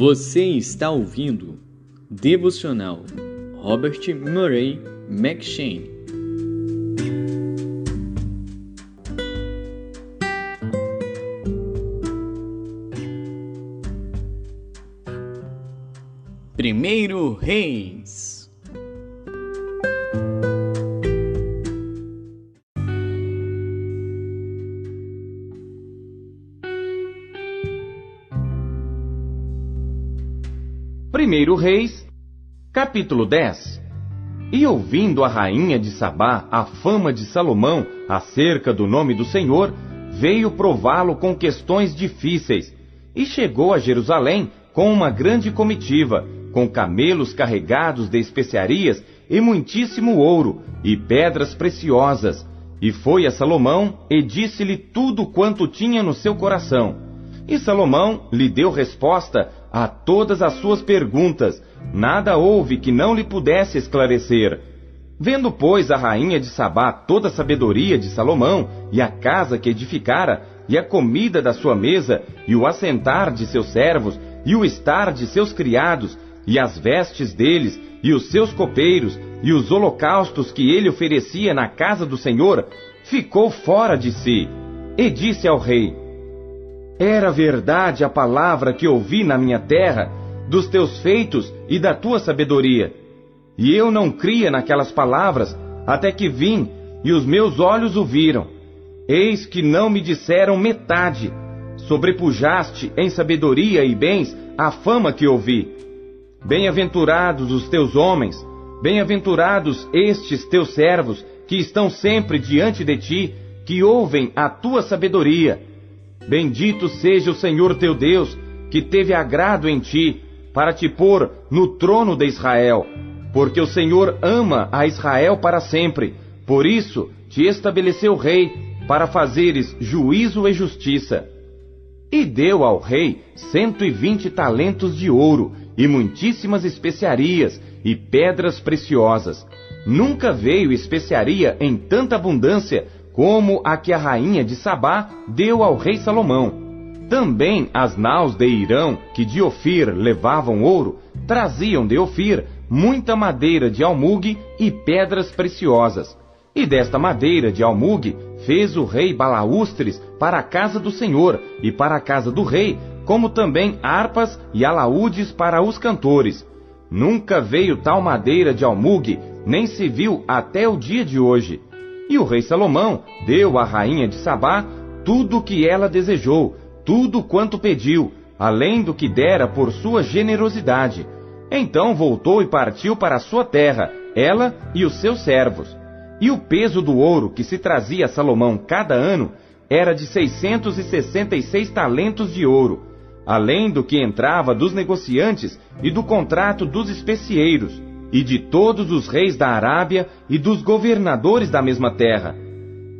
Você está ouvindo Devocional Robert Murray M'Cheyne. Primeiro Reis. Primeiro Reis, capítulo 10. E ouvindo a rainha de Sabá a fama de Salomão acerca do nome do Senhor, veio prová-lo com questões difíceis, e chegou a Jerusalém com uma grande comitiva, com camelos carregados de especiarias e muitíssimo ouro e pedras preciosas, e foi a Salomão e disse-lhe tudo quanto tinha no seu coração. E Salomão lhe deu resposta a todas as suas perguntas, nada houve que não lhe pudesse esclarecer. Vendo, pois, a rainha de Sabá toda a sabedoria de Salomão, e a casa que edificara, e a comida da sua mesa, e o assentar de seus servos, e o estar de seus criados, e as vestes deles, e os seus copeiros, e os holocaustos que ele oferecia na casa do Senhor, ficou fora de si, e disse ao rei: Era verdade a palavra que ouvi na minha terra, dos teus feitos e da tua sabedoria. E eu não cria naquelas palavras, até que vim, e os meus olhos o viram. Eis que não me disseram metade. Sobrepujaste em sabedoria e bens a fama que ouvi. Bem-aventurados os teus homens, bem-aventurados estes teus servos, que estão sempre diante de ti, que ouvem a tua sabedoria. Bendito seja o Senhor teu Deus, que teve agrado em ti, para te pôr no trono de Israel, porque o Senhor ama a Israel para sempre, por isso te estabeleceu rei, para fazeres juízo e justiça. E deu ao rei 120 talentos de ouro, e muitíssimas especiarias, e pedras preciosas. Nunca veio especiaria em tanta abundância, como a que a rainha de Sabá deu ao rei Salomão. Também as naus de Irão, que de Ofir levavam ouro, traziam de Ofir muita madeira de almugue e pedras preciosas. E desta madeira de almugue fez o rei balaústres para a casa do Senhor e para a casa do rei, como também harpas e alaúdes para os cantores. Nunca veio tal madeira de almugue, nem se viu até o dia de hoje. E o rei Salomão deu à rainha de Sabá tudo o que ela desejou, tudo quanto pediu, além do que dera por sua generosidade. Então voltou e partiu para a sua terra, ela e os seus servos. E o peso do ouro que se trazia a Salomão cada ano era de 666 talentos de ouro, além do que entrava dos negociantes e do contrato dos especieiros, e de todos os reis da Arábia e dos governadores da mesma terra.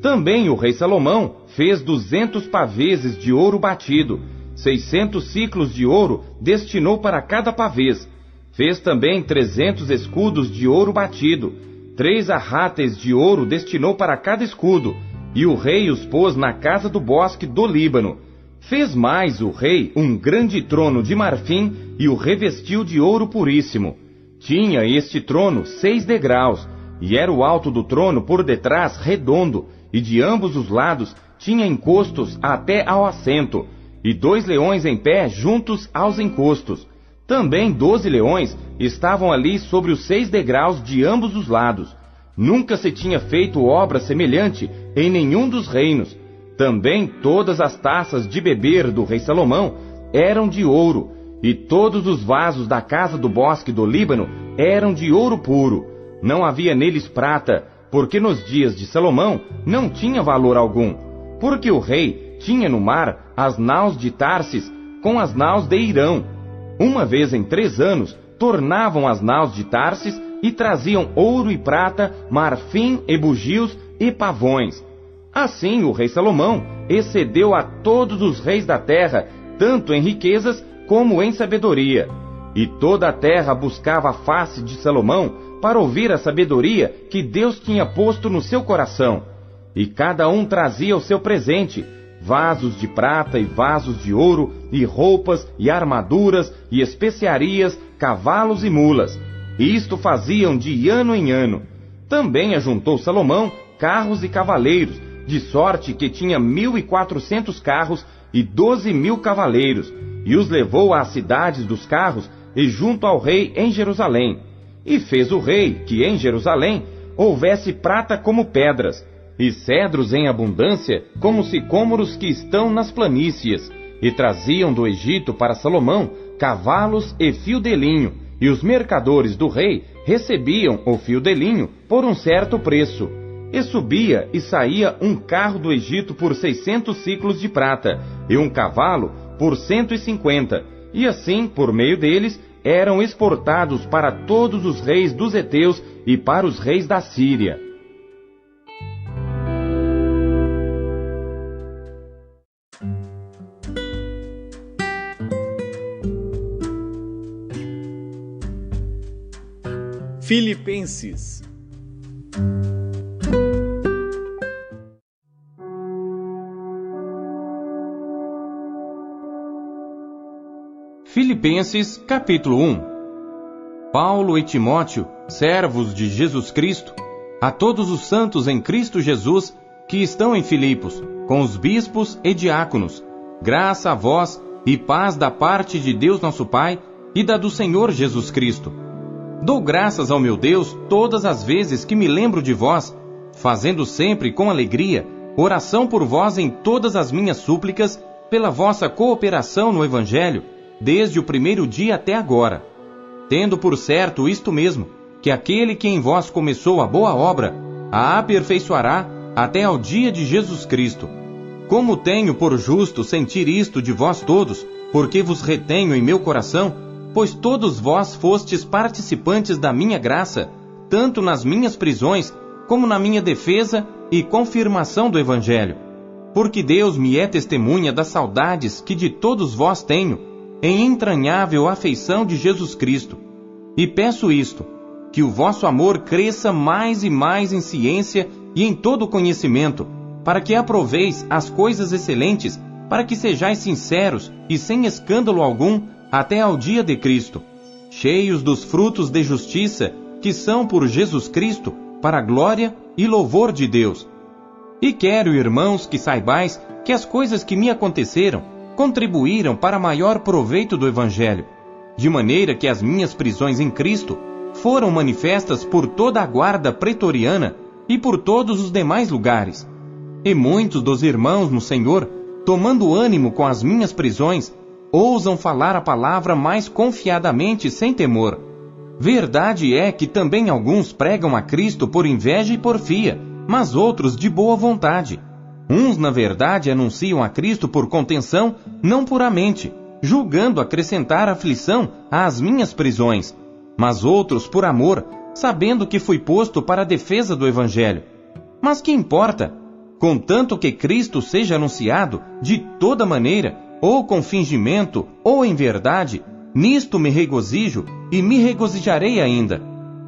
Também o rei Salomão fez 200 paveses de ouro batido, 600 siclos de ouro destinou para cada pavês. Fez também 300 escudos de ouro batido, 3 arráteis de ouro destinou para cada escudo, e o rei os pôs na casa do bosque do Líbano. Fez mais o rei um grande trono de marfim e o revestiu de ouro puríssimo. Tinha este trono 6 degraus, e era o alto do trono por detrás redondo, e de ambos os lados tinha encostos até ao assento, e 2 leões em pé juntos aos encostos. Também 12 leões estavam ali sobre os 6 degraus de ambos os lados. Nunca se tinha feito obra semelhante em nenhum dos reinos. Também todas as taças de beber do rei Salomão eram de ouro, e todos os vasos da casa do bosque do Líbano eram de ouro puro. Não havia neles prata, porque nos dias de Salomão não tinha valor algum, porque o rei tinha no mar as naus de Tarsis com as naus de Irão. Uma vez em 3 anos tornavam as naus de Tarsis e traziam ouro e prata, marfim e bugios e pavões. Assim o rei Salomão excedeu a todos os reis da terra, tanto em riquezas como em sabedoria. E toda a terra buscava a face de Salomão para ouvir a sabedoria que Deus tinha posto no seu coração. E cada um trazia o seu presente, vasos de prata e vasos de ouro, e roupas, e armaduras, e especiarias, cavalos e mulas. Isto faziam de ano em ano. Também ajuntou Salomão carros e cavaleiros, de sorte que tinha 1.400 carros e 12.000 cavaleiros, e os levou às cidades dos carros e junto ao rei em Jerusalém. E fez o rei que em Jerusalém houvesse prata como pedras, e cedros em abundância como sicômoros que estão nas planícies. E traziam do Egito para Salomão cavalos e fio de linho, e os mercadores do rei recebiam o fio de linho por um certo preço. E subia e saía um carro do Egito por 600 siclos de prata, e um cavalo por 150, e assim, por meio deles, eram exportados para todos os reis dos heteus e para os reis da Síria. Filipenses. Filipenses, capítulo 1. Paulo e Timóteo, servos de Jesus Cristo, a todos os santos em Cristo Jesus, que estão em Filipos, com os bispos e diáconos, graça a vós e paz da parte de Deus nosso Pai e da do Senhor Jesus Cristo. Dou graças ao meu Deus todas as vezes que me lembro de vós, fazendo sempre com alegria oração por vós em todas as minhas súplicas, pela vossa cooperação no Evangelho, desde o primeiro dia até agora. Tendo por certo isto mesmo, que aquele que em vós começou a boa obra, a aperfeiçoará até ao dia de Jesus Cristo. Como tenho por justo sentir isto de vós todos, porque vos retenho em meu coração, pois todos vós fostes participantes da minha graça, tanto nas minhas prisões, como na minha defesa e confirmação do Evangelho. Porque Deus me é testemunha das saudades que de todos vós tenho, em entranhável afeição de Jesus Cristo. E peço isto, que o vosso amor cresça mais e mais em ciência e em todo conhecimento, para que aproveis as coisas excelentes, para que sejais sinceros e sem escândalo algum, até ao dia de Cristo, cheios dos frutos de justiça, que são por Jesus Cristo, para a glória e louvor de Deus. E quero, irmãos, que saibais que as coisas que me aconteceram contribuíram para maior proveito do Evangelho, de maneira que as minhas prisões em Cristo foram manifestas por toda a guarda pretoriana e por todos os demais lugares. E muitos dos irmãos no Senhor, tomando ânimo com as minhas prisões, ousam falar a palavra mais confiadamente sem temor. Verdade é que também alguns pregam a Cristo por inveja e porfia, mas outros de boa vontade. Uns, na verdade, anunciam a Cristo por contenção, não puramente, julgando acrescentar aflição às minhas prisões, mas outros por amor, sabendo que fui posto para a defesa do Evangelho. Mas que importa? Contanto que Cristo seja anunciado de toda maneira, ou com fingimento, ou em verdade, nisto me regozijo e me regozijarei ainda,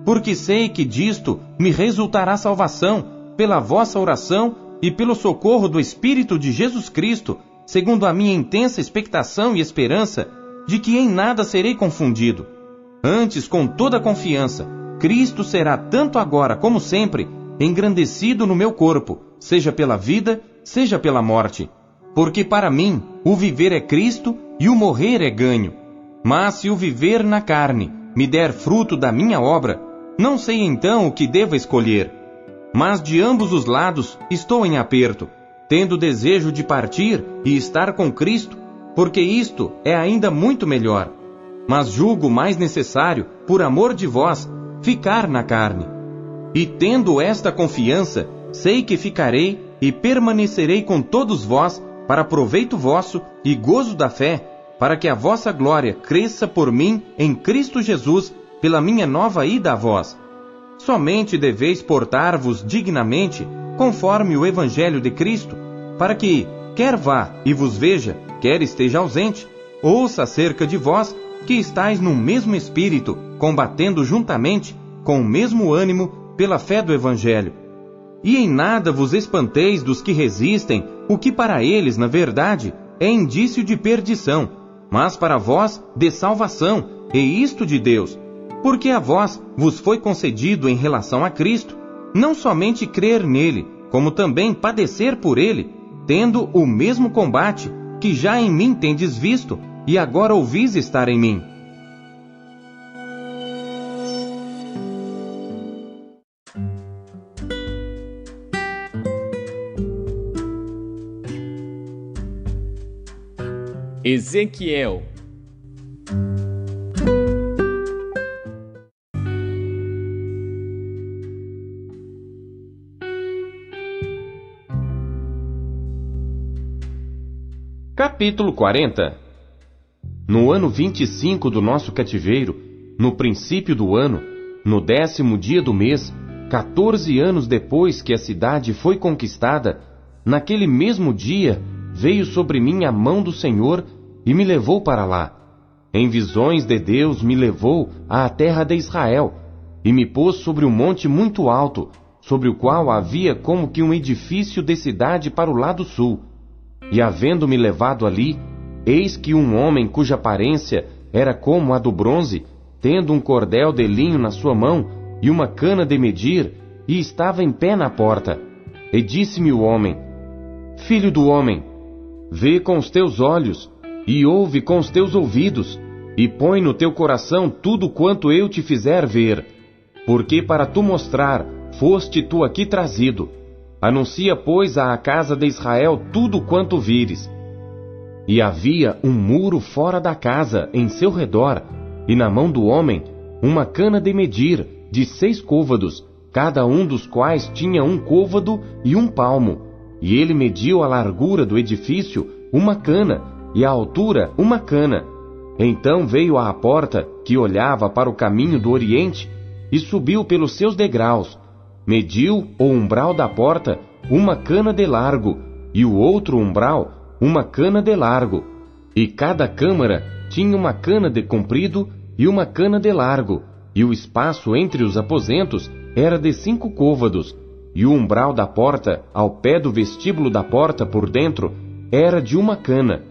porque sei que disto me resultará salvação, pela vossa oração e pelo socorro do Espírito de Jesus Cristo, segundo a minha intensa expectação e esperança, de que em nada serei confundido. Antes, com toda confiança, Cristo será tanto agora como sempre engrandecido no meu corpo, seja pela vida, seja pela morte. Porque para mim, o viver é Cristo e o morrer é ganho. Mas se o viver na carne me der fruto da minha obra, não sei então o que devo escolher. Mas de ambos os lados estou em aperto, tendo desejo de partir e estar com Cristo, porque isto é ainda muito melhor. Mas julgo mais necessário, por amor de vós, ficar na carne. E tendo esta confiança, sei que ficarei e permanecerei com todos vós, para proveito vosso e gozo da fé, para que a vossa glória cresça por mim em Cristo Jesus, pela minha nova ida a vós. Somente deveis portar-vos dignamente, conforme o Evangelho de Cristo, para que, quer vá e vos veja, quer esteja ausente, ouça acerca de vós, que estáis no mesmo espírito, combatendo juntamente, com o mesmo ânimo, pela fé do Evangelho. e em nada vos espanteis dos que resistem, o que para eles, na verdade, é indício de perdição, mas para vós de salvação, e isto de Deus, porque a vós vos foi concedido em relação a Cristo, não somente crer nele, como também padecer por ele, tendo o mesmo combate que já em mim tendes visto, e agora ouvis estar em mim. Ezequiel. Capítulo 40. No ano 25 do nosso cativeiro, no princípio do ano, no 10º dia do mês, 14 anos depois que a cidade foi conquistada, naquele mesmo dia veio sobre mim a mão do Senhor e me levou para lá. Em visões de Deus me levou à terra de Israel e me pôs sobre um monte muito alto, sobre o qual havia como que um edifício de cidade para o lado sul. E havendo-me levado ali, eis que um homem cuja aparência era como a do bronze, tendo um cordel de linho na sua mão e uma cana de medir, e estava em pé na porta. E disse-me o homem: Filho do homem, vê com os teus olhos, e ouve com os teus ouvidos, e põe no teu coração tudo quanto eu te fizer ver, porque para tu mostrar foste tu aqui trazido. Anuncia, pois, à casa de Israel tudo quanto vires. E havia um muro fora da casa, em seu redor, e na mão do homem uma cana de medir, de 6 côvados, cada um dos quais tinha 1 côvado e 1 palmo. E ele mediu a largura do edifício 1 cana, e a altura 1 cana. Então veio à porta, que olhava para o caminho do oriente, e subiu pelos seus degraus. Mediu o umbral da porta 1 cana de largo, e o outro umbral 1 cana de largo. E cada câmara tinha 1 cana de comprido e 1 cana de largo, e o espaço entre os aposentos era de 5 côvados, e o umbral da porta, ao pé do vestíbulo da porta por dentro, era de 1 cana.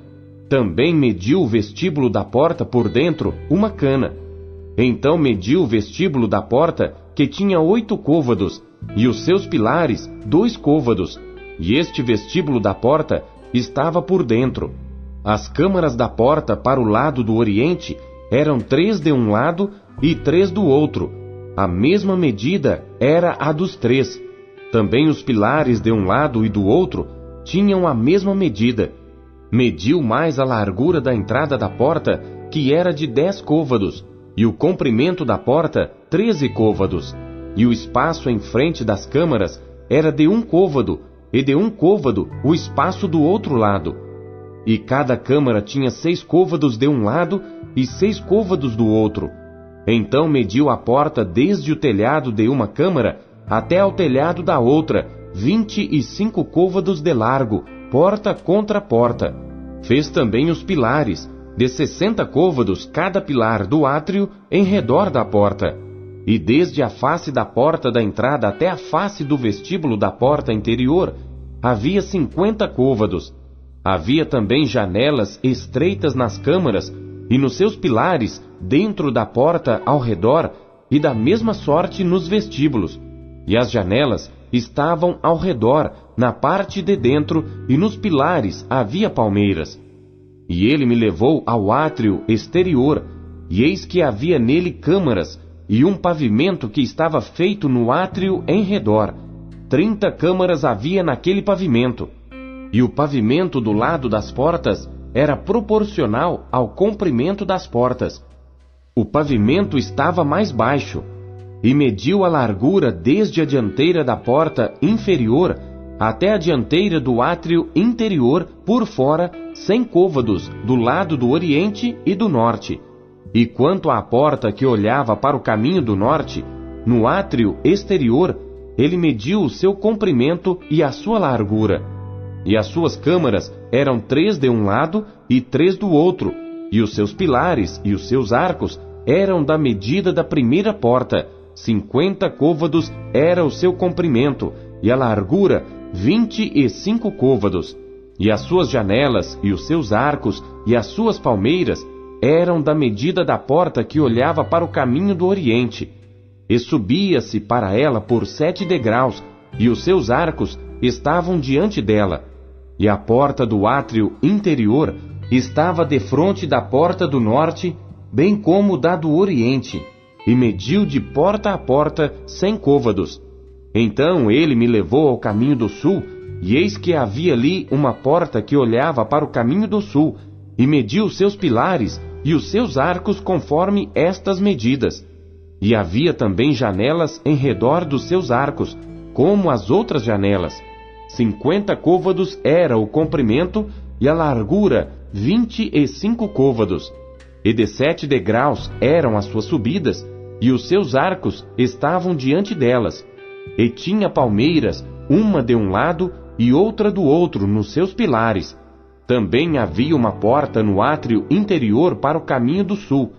Também mediu o vestíbulo da porta por dentro 1 cana. Então mediu o vestíbulo da porta, que tinha 8 côvados, e os seus pilares 2 côvados, e este vestíbulo da porta estava por dentro. As câmaras da porta para o lado do oriente eram 3 de um lado e 3 do outro. A mesma medida era a dos 3. Também os pilares de um lado e do outro tinham a mesma medida. Mediu mais a largura da entrada da porta, que era de 10 côvados, e o comprimento da porta 13 côvados, e o espaço em frente das câmaras era de 1 côvado, e de 1 côvado o espaço do outro lado. E cada câmara tinha 6 côvados de um lado e 6 côvados do outro. Então mediu a porta desde o telhado de uma câmara até ao telhado da outra, 25 côvados de largo, porta contra porta. Fez também os pilares, de 60 côvados cada pilar do átrio em redor da porta. E desde a face da porta da entrada até a face do vestíbulo da porta interior, havia 50 côvados. Havia também janelas estreitas nas câmaras, e nos seus pilares, dentro da porta ao redor, e da mesma sorte nos vestíbulos. E as janelas estavam ao redor, na parte de dentro, e nos pilares havia palmeiras. E ele me levou ao átrio exterior, e eis que havia nele câmaras, e um pavimento que estava feito no átrio em redor. 30 câmaras havia naquele pavimento. E o pavimento do lado das portas era proporcional ao comprimento das portas. O pavimento estava mais baixo, e mediu a largura desde a dianteira da porta inferior até a dianteira do átrio interior por fora, 100 côvados do lado do oriente e do norte. E quanto à porta que olhava para o caminho do norte, no átrio exterior, ele mediu o seu comprimento e a sua largura. E as suas câmaras eram 3 de um lado e 3 do outro, e os seus pilares e os seus arcos eram da medida da primeira porta, 50 côvados era o seu comprimento, e a largura 25 côvados, e as suas janelas, e os seus arcos, e as suas palmeiras eram da medida da porta que olhava para o caminho do oriente. E subia-se para ela por 7 degraus, e os seus arcos estavam diante dela. E a porta do átrio interior estava defronte da porta do norte, bem como da do oriente, e mediu de porta a porta 100 côvados. Então ele me levou ao caminho do sul, e eis que havia ali uma porta que olhava para o caminho do sul, e mediu os seus pilares e os seus arcos conforme estas medidas. E havia também janelas em redor dos seus arcos, como as outras janelas. 50 côvados era o comprimento, e a largura 25 côvados. E de 7 degraus eram as suas subidas, e os seus arcos estavam diante delas. E tinha palmeiras, uma de um lado e outra do outro, nos seus pilares. Também havia uma porta no átrio interior para o caminho do sul,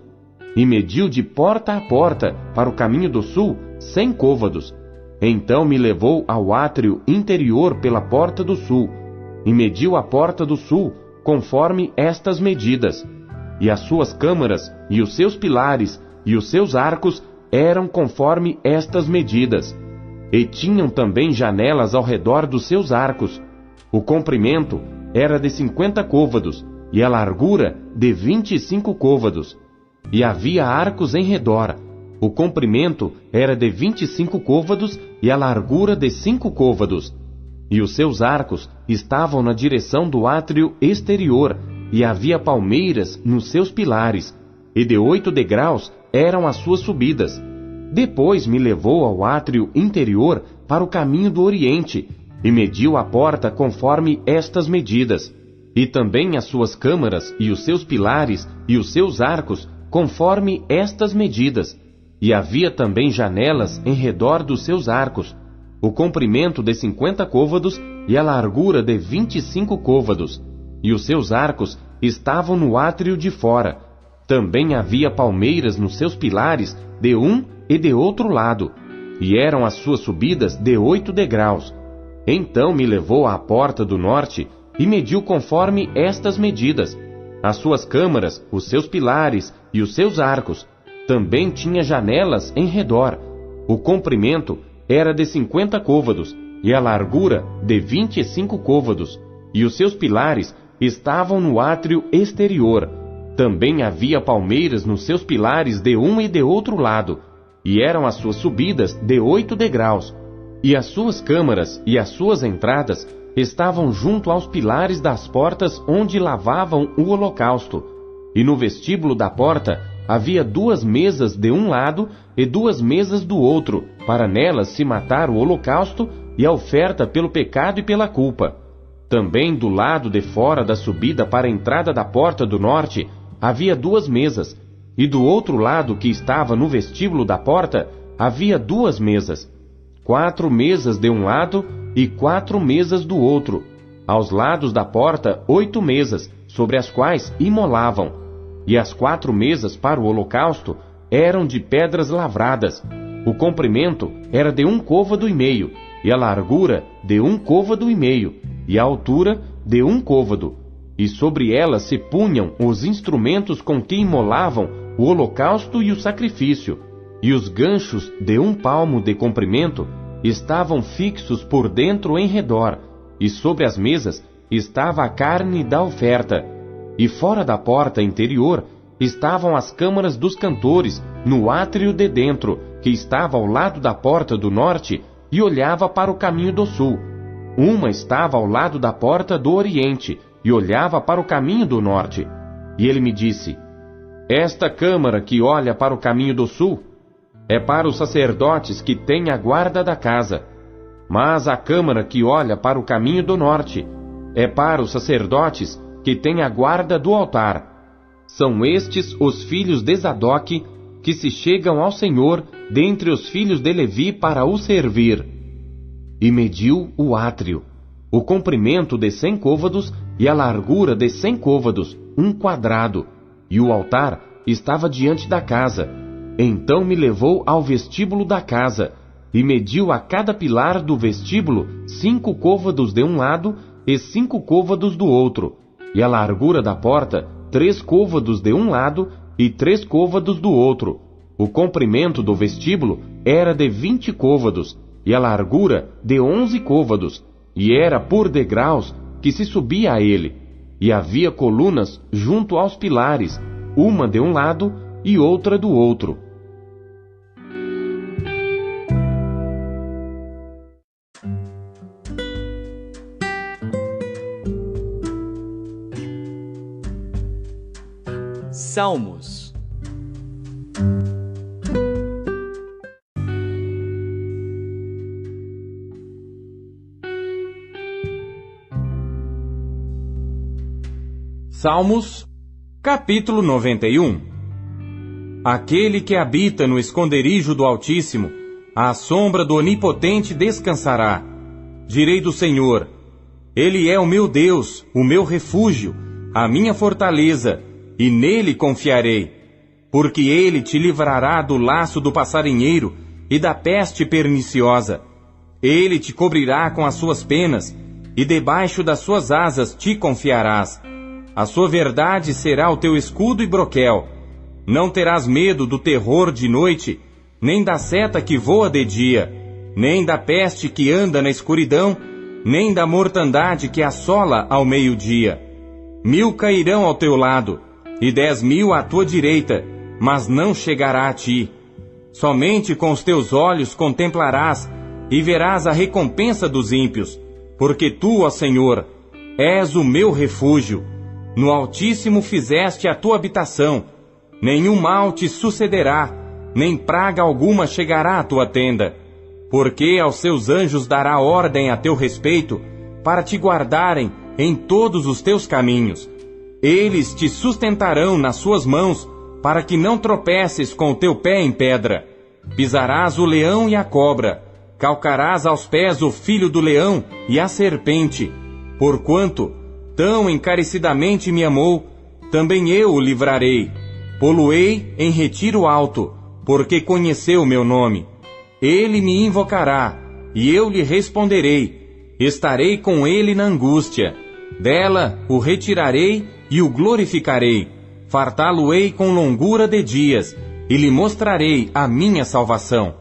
e mediu de porta a porta para o caminho do sul 100 côvados. Então me levou ao átrio interior pela porta do sul, e mediu a porta do sul conforme estas medidas. E as suas câmaras, e os seus pilares, e os seus arcos eram conforme estas medidas. E tinham também janelas ao redor dos seus arcos. O comprimento era de 50 côvados, e a largura de 25 côvados. E havia arcos em redor. O comprimento era de 25 côvados, e a largura de 5 côvados. E os seus arcos estavam na direção do átrio exterior, e havia palmeiras nos seus pilares, e de 8 degraus eram as suas subidas. Depois me levou ao átrio interior para o caminho do oriente, e mediu a porta conforme estas medidas, e também as suas câmaras, e os seus pilares, e os seus arcos, conforme estas medidas. E havia também janelas em redor dos seus arcos, o comprimento de 50 côvados, e a largura de 25 côvados, e os seus arcos estavam no átrio de fora. Também havia palmeiras nos seus pilares, de um e de outro lado, e eram as suas subidas de 8 degraus. Então me levou à porta do norte, e mediu conforme estas medidas, as suas câmaras, os seus pilares e os seus arcos. Também tinha janelas em redor. O comprimento era de 50 côvados, e a largura de 25 côvados, e os seus pilares estavam no átrio exterior. Também havia palmeiras nos seus pilares de um e de outro lado, e eram as suas subidas de 8 degraus. E as suas câmaras e as suas entradas estavam junto aos pilares das portas onde lavavam o holocausto. E no vestíbulo da porta havia 2 mesas de um lado e 2 mesas do outro, para nelas se matar o holocausto e a oferta pelo pecado e pela culpa. Também do lado de fora da subida para a entrada da porta do norte havia 2 mesas, e do outro lado que estava no vestíbulo da porta havia 2 mesas. 4 mesas de um lado e 4 mesas do outro. Aos lados da porta 8 mesas, sobre as quais imolavam. E as 4 mesas para o holocausto eram de pedras lavradas. O comprimento era de 1 côvado e meio, e a largura de 1 côvado e meio, e a altura de 1 côvado. E sobre elas se punham os instrumentos com que imolavam o holocausto e o sacrifício. E os ganchos de 1 palmo de comprimento estavam fixos por dentro em redor, e sobre as mesas estava a carne da oferta. E fora da porta interior estavam as câmaras dos cantores, no átrio de dentro, que estava ao lado da porta do norte e olhava para o caminho do sul. Uma estava ao lado da porta do oriente e olhava para o caminho do norte. E ele me disse: Esta câmara que olha para o caminho do sul é para os sacerdotes que têm a guarda da casa, mas a câmara que olha para o caminho do norte é para os sacerdotes que têm a guarda do altar. São estes os filhos de Zadoque que se chegam ao Senhor dentre os filhos de Levi para o servir. E mediu o átrio, o comprimento de 100 côvados e a largura de 100 côvados, 1 quadrado, e o altar estava diante da casa. Então me levou ao vestíbulo da casa, e mediu a cada pilar do vestíbulo 5 côvados de um lado e 5 côvados do outro, e a largura da porta 3 côvados de um lado e 3 côvados do outro. O comprimento do vestíbulo era de 20 côvados, e a largura de 11 côvados, e era por degraus que se subia a ele, e havia colunas junto aos pilares, uma de um lado e outra do outro. Salmos. Salmos, capítulo 91. Aquele que habita no esconderijo do Altíssimo, à sombra do Onipotente descansará. Direi do Senhor: Ele é o meu Deus, o meu refúgio, a minha fortaleza, e nele confiarei. Porque ele te livrará do laço do passarinheiro e da peste perniciosa. Ele te cobrirá com as suas penas, e debaixo das suas asas te confiarás. A sua verdade será o teu escudo e broquel. Não terás medo do terror de noite, nem da seta que voa de dia, nem da peste que anda na escuridão, nem da mortandade que assola ao meio-dia. 1000 cairão ao teu lado, e 10.000 à tua direita, mas não chegará a ti. Somente com os teus olhos contemplarás, e verás a recompensa dos ímpios, porque tu, ó Senhor, és o meu refúgio. No Altíssimo fizeste a tua habitação. Nenhum mal te sucederá, nem praga alguma chegará à tua tenda. Porque aos seus anjos dará ordem a teu respeito, para te guardarem em todos os teus caminhos. Eles te sustentarão nas suas mãos, para que não tropeces com o teu pé em pedra. Pisarás o leão e a cobra, calcarás aos pés o filho do leão e a serpente. Porquanto tão encarecidamente me amou, também eu o livrarei. Pô-lo-ei em retiro alto, porque conheceu o meu nome. Ele me invocará, e eu lhe responderei. Estarei com ele na angústia. Dela o retirarei e o glorificarei. Fartá-lo-ei com longura de dias, e lhe mostrarei a minha salvação.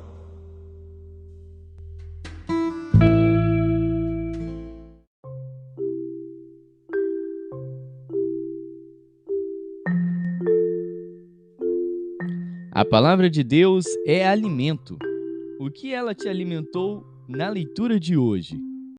A palavra de Deus é alimento. O que ela te alimentou na leitura de hoje?